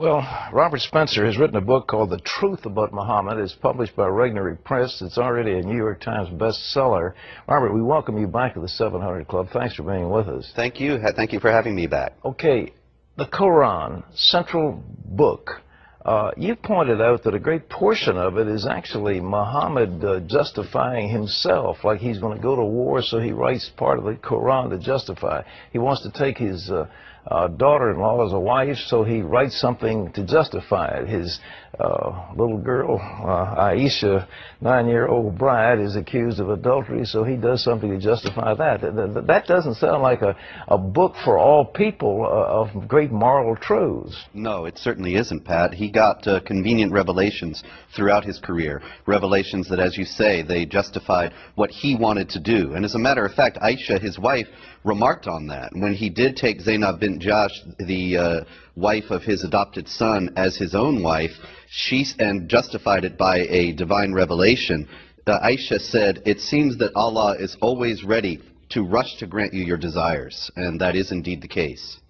Well, Robert Spencer has written a book called The Truth About Muhammad. It's published by Regnery Press. It's already a New York Times bestseller. Robert, we welcome you back to the 700 Club. Thanks for being with us. Thank you. Thank you for having me back. Okay, the Quran, central book. You pointed out that a great portion of it is actually Muhammad justifying himself, like he's going to go to war, so he writes part of the Quran to justify. He wants to take his daughter-in-law as a wife, so he writes something to justify it. His little girl, Aisha, 9-year-old bride, is accused of adultery, so he does something to justify that. That doesn't sound like a book for all people of great moral truths. No, it certainly isn't, Pat. He got convenient revelations throughout his career, revelations that, as you say, they justified what he wanted to do. And as a matter of fact, Aisha, his wife, remarked on that. When he did take Zainab bint Jahsh, the wife of his adopted son, as his own wife, and justified it by a divine revelation, Aisha said, "It seems that Allah is always ready to rush to grant you your desires," and that is indeed the case.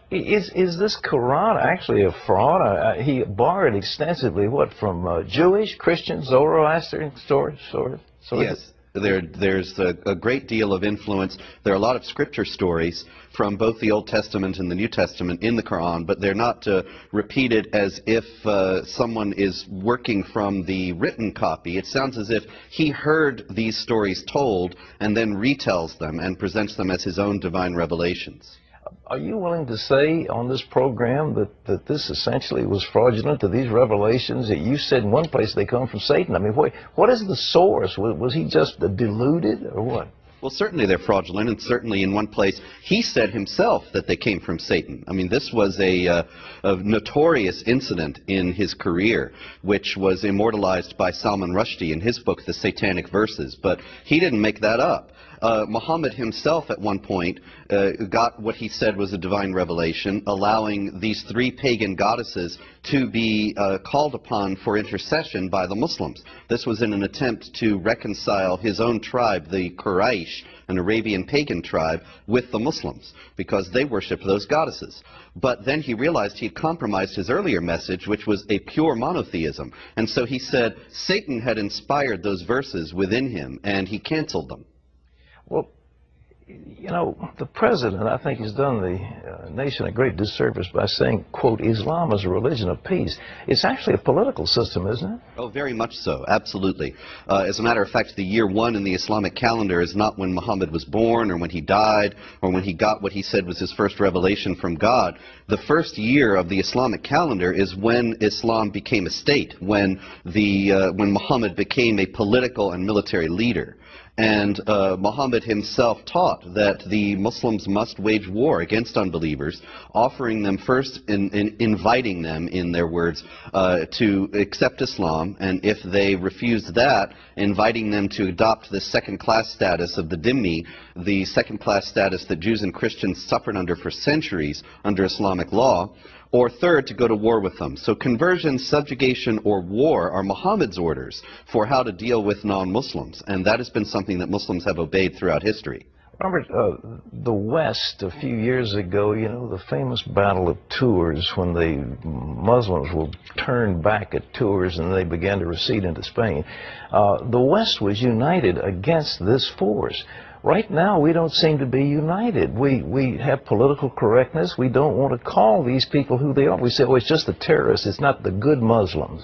Is this Quran actually a fraud? He borrowed extensively, what, from Jewish, Christian, Zoroastrian stories? Yes. There's a great deal of influence. There are a lot of scripture stories from both the Old Testament and the New Testament in the Quran, but they're not repeated as if someone is working from the written copy. It sounds as if he heard these stories told and then retells them and presents them as his own divine revelations. Are you willing to say on this program that this essentially was fraudulent, that these revelations that you said in one place they come from Satan? I mean, what is the source? Was he just deluded or what? Well, certainly they're fraudulent, and certainly in one place he said himself that they came from Satan. I mean, this was a notorious incident in his career, which was immortalized by Salman Rushdie in his book, The Satanic Verses. But he didn't make that up. Muhammad himself at one point got what he said was a divine revelation, allowing these three pagan goddesses to be called upon for intercession by the Muslims. This was in an attempt to reconcile his own tribe, the Quraysh, an Arabian pagan tribe, with the Muslims, because they worshipped those goddesses. But then he realized he had compromised his earlier message, which was a pure monotheism. And so he said Satan had inspired those verses within him, and he canceled them. Well, you know, the president, I think, has done the nation a great disservice by saying, quote, Islam is a religion of peace. It's actually a political system, isn't it? Oh, very much so, absolutely. As a matter of fact, the year 1 in the Islamic calendar is not when Muhammad was born or when he died or when he got what he said was his first revelation from God. The first year of the Islamic calendar is when Islam became a state, when Muhammad became a political and military leader. And Muhammad himself taught that the Muslims must wage war against unbelievers, offering them first, inviting them, in their words, to accept Islam, and if they refused that, inviting them to adopt the second-class status of the dhimmi, the second-class status that Jews and Christians suffered under for centuries under Islamic law, or third, to go to war with them. So conversion, subjugation, or war are Muhammad's orders for how to deal with non-Muslims, and that has been something that Muslims have obeyed throughout history. Robert, the West, a few years ago, you know, the famous Battle of Tours, when the Muslims were turned back at Tours and they began to recede into Spain, the West was united against this force. Right now, we don't seem to be united. We have political correctness. We don't want to call these people who they are. We say, oh, it's just the terrorists. It's not the good Muslims.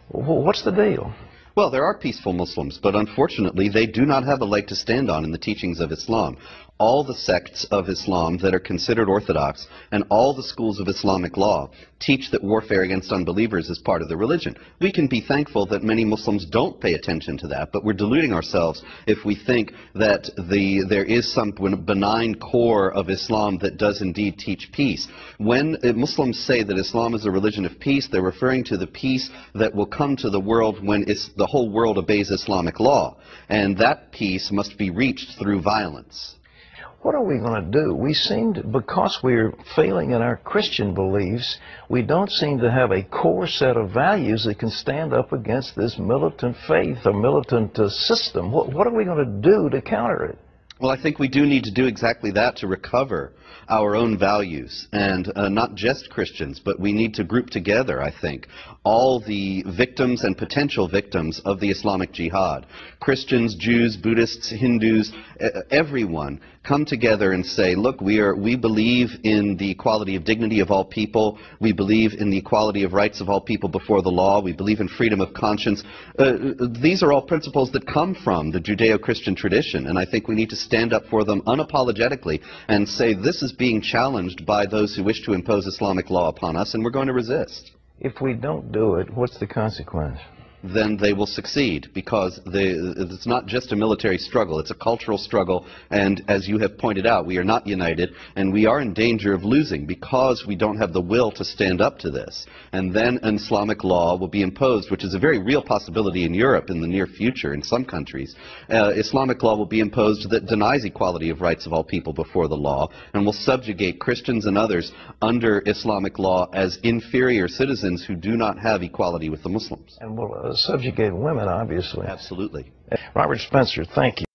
What's the deal? Well, there are peaceful Muslims, but unfortunately they do not have a leg to stand on in the teachings of Islam. All the sects of Islam that are considered orthodox and all the schools of Islamic law teach that warfare against unbelievers is part of the religion. We can be thankful that many Muslims don't pay attention to that, but we're deluding ourselves if we think that there is some benign core of Islam that does indeed teach peace. When Muslims say that Islam is a religion of peace, they're referring to the peace that will come to the world when the whole world obeys Islamic law, and that peace must be reached through violence. What are we going to do? We seem to, because we're failing in our Christian beliefs, we don't seem to have a core set of values that can stand up against this militant faith or militant system. What are we going to do to counter it? Well, I think we do need to do exactly that to recover our own values, and not just Christians, but we need to group together, I think, all the victims and potential victims of the Islamic Jihad. Christians, Jews, Buddhists, Hindus, everyone come together and say, look, we believe in the equality of dignity of all people, we believe in the equality of rights of all people before the law, we believe in freedom of conscience. These are all principles that come from the Judeo-Christian tradition, and I think we need to stand up for them unapologetically and say this is being challenged by those who wish to impose Islamic law upon us, and we're going to resist. If we don't do it, what's the consequence? Then they will succeed, because it's not just a military struggle, it's a cultural struggle, and as you have pointed out, we are not united, and we are in danger of losing because we don't have the will to stand up to this. And then an Islamic law will be imposed, which is a very real possibility in Europe in the near future in some countries. Islamic law will be imposed that denies equality of rights of all people before the law, and will subjugate Christians and others under Islamic law as inferior citizens who do not have equality with the Muslims. And will subjugate women, obviously. Absolutely. Robert Spencer, thank you.